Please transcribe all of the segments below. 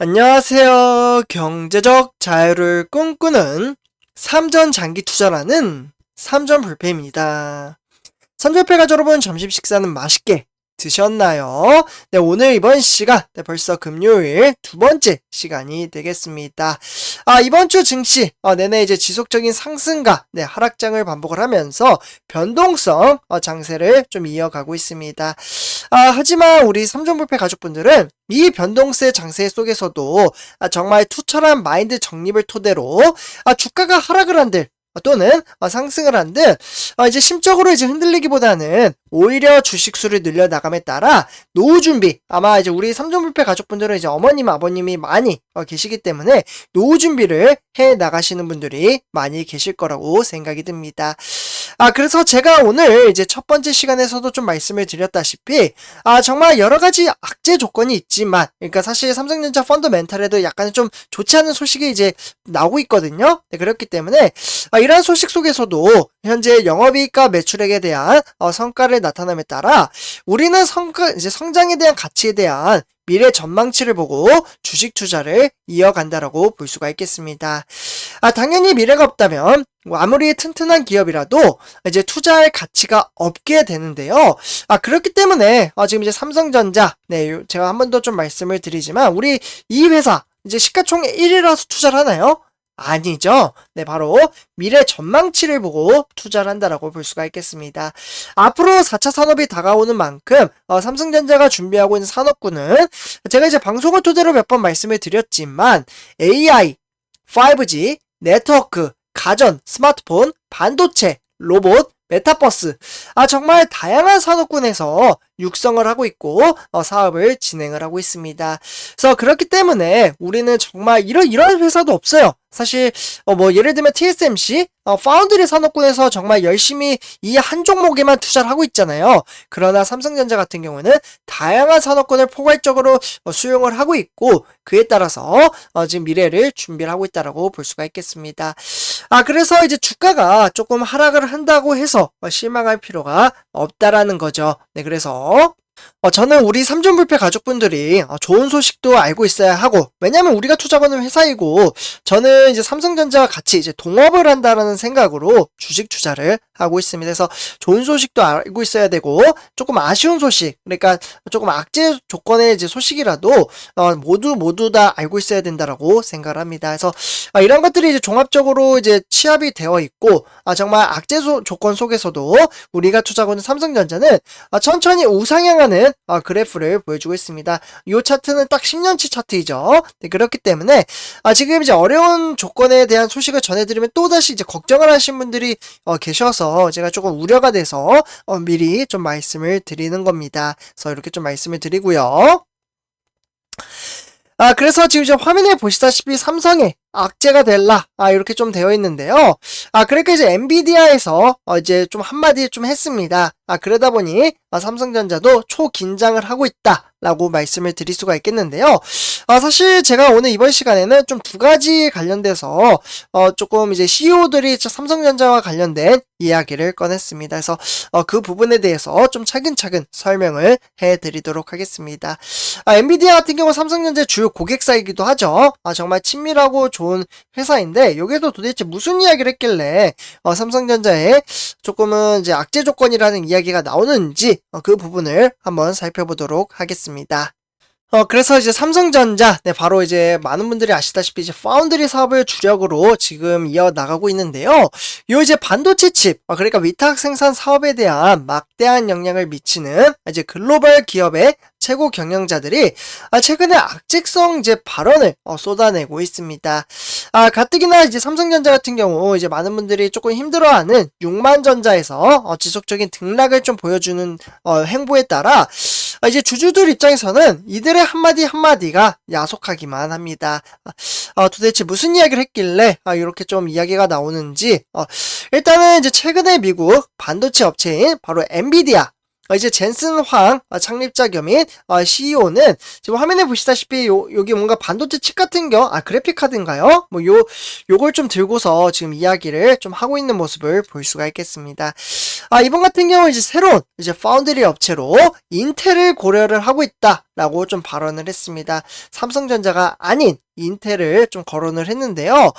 안녕하세요. 경제적 자유를 꿈꾸는 삼전 장기 투자라는 삼전불패입니다. 삼전불패 가족 여러분, 점심 식사는 맛있게 드셨나요? 네, 오늘 이번 시간, 벌써 금요일 두 번째 시간이 되겠습니다. 이번 주 증시, 내내 이제 지속적인 상승과 하락장을 반복을 하면서 변동성 장세를 좀 이어가고 있습니다. 하지만 우리 삼전불패 가족분들은 이 변동세 장세 속에서도 정말 투철한 마인드 정립을 토대로 주가가 하락을 한들 또는 상승을 한들 이제 심적으로 이제 흔들리기보다는 오히려 주식수를 늘려나감에 따라 노후 준비, 아마 이제 우리 삼전불패 가족분들은 이제 어머님 아버님이 많이 계시기 때문에 노후 준비를 해 나가시는 분들이 많이 계실 거라고 생각이 듭니다. 그래서 제가 오늘 이제 첫 번째 시간에서도 좀 말씀을 드렸다시피 정말 여러 가지 악재 조건이 있지만, 그러니까 사실 삼성전자 펀더멘탈에도 약간 좀 좋지 않은 소식이 이제 나오고 있거든요. 네, 그렇기 때문에 이러한 소식 속에서도 현재 영업이익과 매출액에 대한 성과를 나타남에 따라 우리는 이제 성장에 대한 가치에 대한 미래 전망치를 보고 주식 투자를 이어간다라고 볼 수가 있겠습니다. 당연히 미래가 없다면 아무리 튼튼한 기업이라도 이제 투자할 가치가 없게 되는데요. 그렇기 때문에 지금 이제 삼성전자, 제가 한 번 더 좀 말씀을 드리지만 우리 이 회사 이제 시가총액 1위라서 투자를 하나요? 아니죠. 바로 미래 전망치를 보고 투자를 한다라고 볼 수가 있겠습니다. 앞으로 4차 산업이 다가오는 만큼 삼성전자가 준비하고 있는 산업군은 제가 이제 방송을 토대로 몇 번 말씀을 드렸지만 AI, 5G, 네트워크, 가전, 스마트폰, 반도체, 로봇, 메타버스, 정말 다양한 산업군에서 육성을 하고 있고 사업을 진행을 하고 있습니다. 그래서 그렇기 때문에 우리는 정말 이런 회사도 없어요. 사실 뭐 예를 들면 TSMC 파운드리 산업군에서 정말 열심히 이 한 종목에만 투자를 하고 있잖아요. 그러나 삼성전자 같은 경우는 다양한 산업군을 포괄적으로 수용을 하고 있고, 그에 따라서 지금 미래를 준비를 하고 있다라고 볼 수가 있겠습니다. 그래서 이제 주가가 조금 하락을 한다고 해서 실망할 필요가 없다라는 거죠. 그래서 저는 우리 삼전불패 가족분들이 좋은 소식도 알고 있어야 하고, 왜냐면 우리가 투자하는 회사이고, 저는 이제 삼성전자와 같이 이제 동업을 한다라는 생각으로 주식 투자를 하고 있습니다. 그래서 좋은 소식도 알고 있어야 되고, 조금 아쉬운 소식, 그러니까 조금 악재 조건의 이제 소식이라도 모두 다 알고 있어야 된다라고 생각을 합니다. 그래서 이런 것들이 이제 종합적으로 이제 취합이 되어 있고, 정말 악재 조건 속에서도 우리가 투자하고 있는 삼성전자는 천천히 우상향하는 그래프를 보여주고 있습니다. 이 차트는 딱 10년치 차트이죠. 그렇기 때문에 지금 이제 어려운 조건에 대한 소식을 전해드리면 또다시 이제 걱정을 하신 분들이 계셔서 제가 조금 우려가 돼서 미리 좀 말씀을 드리는 겁니다. 그래서 이렇게 좀 말씀을 드리고요. 그래서 지금 이제 화면에 보시다시피 삼성의 악재가 될라 이렇게 좀 되어 있는데요. 그러니까 이제 엔비디아에서 이제 좀 한마디 좀 했습니다. 그러다 보니 삼성전자도 초긴장을 하고 있다라고 말씀을 드릴 수가 있겠는데요. 사실 제가 오늘 이번 시간에는 좀 두 가지 관련돼서 조금 이제 CEO들이 삼성전자와 관련된 이야기를 꺼냈습니다. 그래서 그 부분에 대해서 좀 차근차근 설명을 해드리도록 하겠습니다. 엔비디아 같은 경우 삼성전자의 주요 고객사이기도 하죠. 정말 친밀하고 좋은 회사인데 여기서 도대체 무슨 이야기를 했길래 삼성전자에 조금은 이제 악재 조건이라는 이야기가 나오는지 그 부분을 한번 살펴보도록 하겠습니다. 그래서 이제 삼성전자, 바로 이제 많은 분들이 아시다시피 이제 파운드리 사업을 주력으로 지금 이어나가고 있는데요. 요 이제 반도체 칩, 그러니까 위탁 생산 사업에 대한 막대한 영향을 미치는 이제 글로벌 기업의 최고 경영자들이 최근에 악재성 이제 발언을 쏟아내고 있습니다. 가뜩이나 이제 삼성전자 같은 경우 이제 많은 분들이 조금 힘들어하는 6만전자에서 지속적인 등락을 좀 보여주는 행보에 따라 이제 주주들 입장에서는 이들의 한마디가 야속하기만 합니다. 도대체 무슨 이야기를 했길래 이렇게 좀 이야기가 나오는지, 일단은 이제 최근에 미국 반도체 업체인 바로 엔비디아 이제 젠슨 황 창립자 겸인 CEO는 지금 화면에 보시다시피 여기 뭔가 반도체 칩 같은 그래픽 카드인가요? 뭐 요걸 좀 들고서 지금 이야기를 좀 하고 있는 모습을 볼 수가 있겠습니다. 이번 같은 경우 이제 새로운 이제 파운드리 업체로 인텔을 고려를 하고 있다라고 좀 발언을 했습니다. 삼성전자가 아닌 인텔을 좀 거론을 했는데요.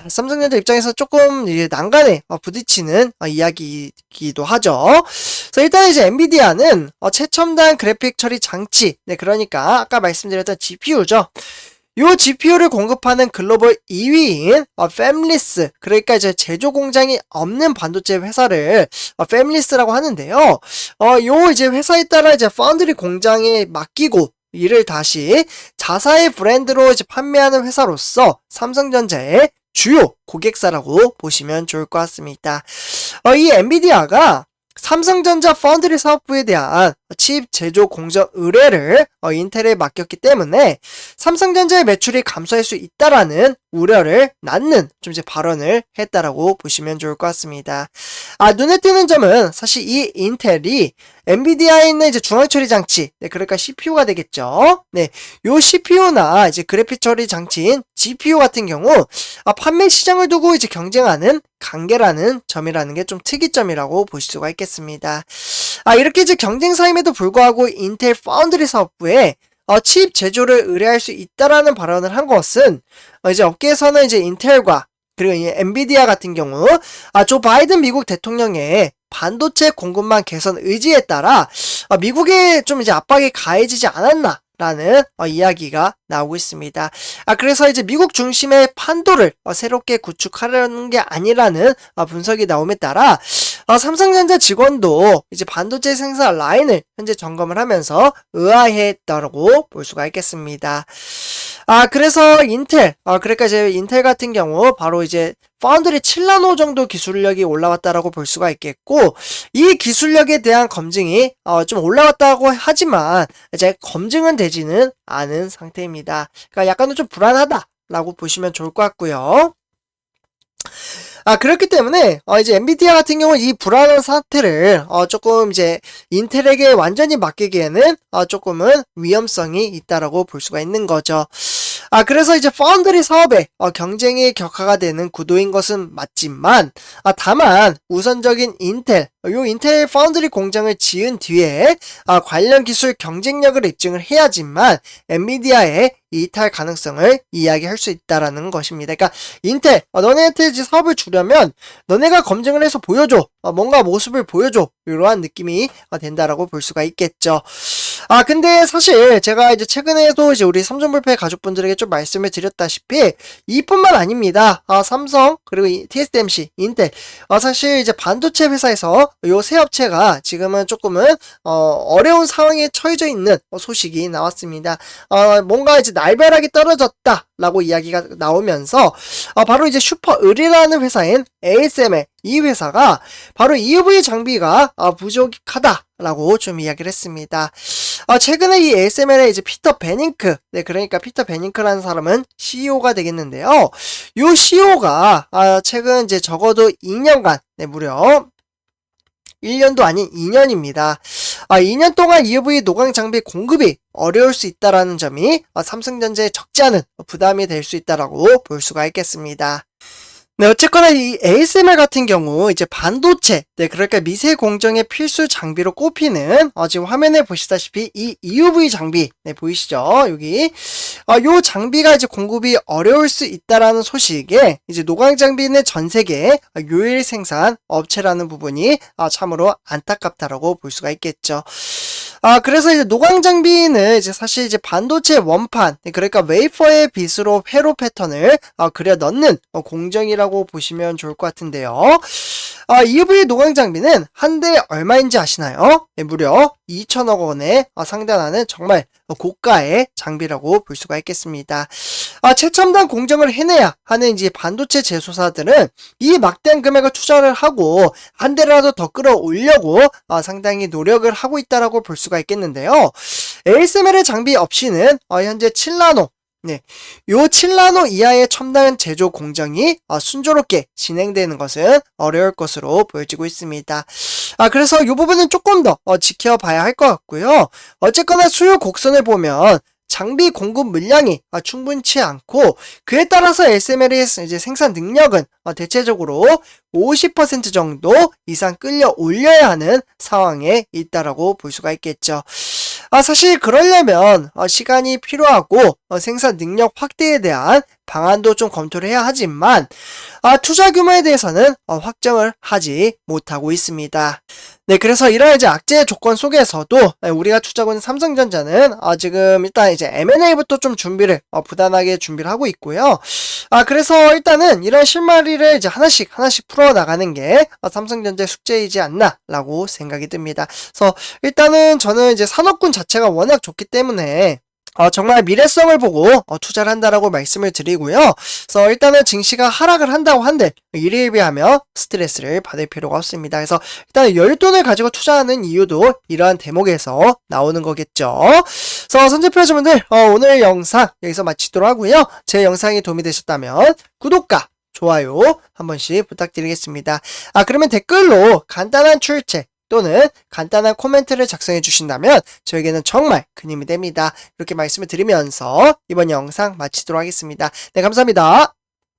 삼성전자 입장에서 조금 이제 난간에 부딪히는 이야기이기도 하죠. 그래서 일단 이제 엔비디아는 최첨단 그래픽 처리 장치, 그러니까 아까 말씀드렸던 GPU죠. 요 GPU를 공급하는 글로벌 2위인 팹리스, 그러니까 이제 제조 공장이 없는 반도체 회사를 팹리스라고 하는데요. 요 이제 회사에 따라 이제 파운드리 공장에 맡기고 이를 다시 자사의 브랜드로 이제 판매하는 회사로서 삼성전자의 주요 고객사라고 보시면 좋을 것 같습니다. 이 엔비디아가 삼성전자 파운드리 사업부에 대한 칩 제조 공정 의뢰를 인텔에 맡겼기 때문에 삼성전자의 매출이 감소할 수 있다라는 우려를 낳는 좀 이제 발언을 했다라고 보시면 좋을 것 같습니다. 눈에 띄는 점은 사실 이 인텔이 엔비디아에 있는 이제 중앙 처리 장치, 그러니까 CPU가 되겠죠. 요 CPU나 이제 그래픽 처리 장치인 GPU 같은 경우 판매 시장을 두고 이제 경쟁하는 관계라는 점이라는 게 좀 특이점이라고 보실 수가 있겠습니다. 이렇게 이제 경쟁사임에도 불구하고 인텔 파운드리 사업부에 칩 제조를 의뢰할 수 있다라는 발언을 한 것은 이제 업계에서는 이제 인텔과 그리고 이 엔비디아 같은 경우 조 바이든 미국 대통령의 반도체 공급망 개선 의지에 따라 미국에 좀 이제 압박이 가해지지 않았나 라는 이야기가 나오고 있습니다. 그래서 이제 미국 중심의 판도를 새롭게 구축하려는 게 아니라는 분석이 나옴에 따라 삼성전자 직원도 이제 반도체 생산 라인을 현재 점검을 하면서 의아해했다고 볼 수가 있겠습니다. 그래서 인텔, 그러니까 이제 인텔 같은 경우 바로 이제 파운드리 7나노 정도 기술력이 올라왔다라고 볼 수가 있겠고, 이 기술력에 대한 검증이 좀 올라왔다고 하지만 이제 검증은 되지는 않은 상태입니다. 그러니까 약간은 좀 불안하다라고 보시면 좋을 것 같고요. 그렇기 때문에 이제 엔비디아 같은 경우 이 불안한 상태를 조금 이제 인텔에게 완전히 맡기기에는 조금은 위험성이 있다라고 볼 수가 있는 거죠. 그래서 이제 파운드리 사업에 경쟁이 격화가 되는 구도인 것은 맞지만 다만 우선적인 요 인텔 파운드리 공장을 지은 뒤에 관련 기술 경쟁력을 입증을 해야지만 엔비디아의 이탈 가능성을 이야기할 수 있다라는 것입니다. 그러니까 인텔, 너네한테 이제 사업을 주려면 너네가 검증을 해서 보여줘, 뭔가 모습을 보여줘, 이러한 느낌이 된다라고 볼 수가 있겠죠. 근데 사실 제가 이제 최근에도 이제 우리 삼성불패 가족분들에게 좀 말씀을 드렸다시피 이뿐만 아닙니다. 삼성 그리고 TSMC, 인텔, 사실 이제 반도체 회사에서 요 세 업체가 지금은 조금은 어려운 상황에 처해져 있는 소식이 나왔습니다. 뭔가 이제 날벼락이 떨어졌다라고 이야기가 나오면서 바로 이제 슈퍼을이라는 회사인 ASML, 이 회사가 바로 EUV 장비가 부족하다라고 좀 이야기를 했습니다. 최근에 이 ASML의 이제 피터 베닝크, 그러니까 피터 베닝크라는 사람은 CEO가 되겠는데요. 요 CEO가 최근 이제 적어도 2년간, 무려 1년도 아닌 2년입니다. 2년 동안 EUV 노광 장비 공급이 어려울 수 있다라는 점이 삼성전자에 적지 않은 부담이 될 수 있다라고 볼 수가 있겠습니다. 어쨌거나 이 ASML 같은 경우 이제 반도체, 그러니까 미세 공정의 필수 장비로 꼽히는 지금 화면에 보시다시피 이 EUV 장비, 보이시죠? 여기 요 장비가 이제 공급이 어려울 수 있다라는 소식에 이제 노광 장비는 전 세계 요일 생산 업체라는 부분이 참으로 안타깝다라고 볼 수가 있겠죠. 그래서 이제 노광 장비는 이제 사실 이제 반도체 원판, 그러니까 웨이퍼의 빗으로 회로 패턴을 그려 넣는 공정이라고 보시면 좋을 것 같은데요. EUV 노광 장비는 한 대에 얼마인지 아시나요? 무려 2천억 원에 상당하는 정말 고가의 장비라고 볼 수가 있겠습니다. 최첨단 공정을 해내야 하는 이제 반도체 제조사들은 이 막대한 금액을 투자를 하고 한 대라도 더 끌어올려고 상당히 노력을 하고 있다라고 볼 수가 있겠는데요. ASML의 장비 없이는 현재 7나노 네, 요 7나노 이하의 첨단 제조 공정이 순조롭게 진행되는 것은 어려울 것으로 보여지고 있습니다. 그래서 이 부분은 조금 더 지켜봐야 할 것 같고요. 어쨌거나 수요 곡선을 보면 장비 공급 물량이 충분치 않고 그에 따라서 SML의 이제 생산 능력은 대체적으로 50% 정도 이상 끌려 올려야 하는 상황에 있다라고 볼 수가 있겠죠. 사실 그러려면 시간이 필요하고 생산 능력 확대에 대한 방안도 좀 검토를 해야 하지만 투자 규모에 대해서는 확정을 하지 못하고 있습니다. 네, 그래서 이런 이제 악재 조건 속에서도 우리가 투자하고 있는 삼성전자는 지금 일단 이제 M&A부터 좀 준비를 부단하게 준비를 하고 있고요. 그래서 일단은 이런 실마리를 이제 하나씩 풀어 나가는 게 삼성전자의 숙제이지 않나라고 생각이 듭니다. 그래서 일단은 저는 이제 산업군 자체가 워낙 좋기 때문에 정말 미래성을 보고 투자를 한다라고 말씀을 드리고요. 그래서 일단은 증시가 하락을 한다고 한들 이를 비하며 스트레스를 받을 필요가 없습니다. 그래서 일단 여윳돈을 가지고 투자하는 이유도 이러한 대목에서 나오는 거겠죠. 그래서 선제표주분들 오늘 영상 여기서 마치도록 하고요. 제 영상이 도움이 되셨다면 구독과 좋아요 한 번씩 부탁드리겠습니다. 그러면 댓글로 간단한 출첵 또는 간단한 코멘트를 작성해 주신다면 저에게는 정말 큰 힘이 됩니다. 이렇게 말씀을 드리면서 이번 영상 마치도록 하겠습니다. 네, 감사합니다.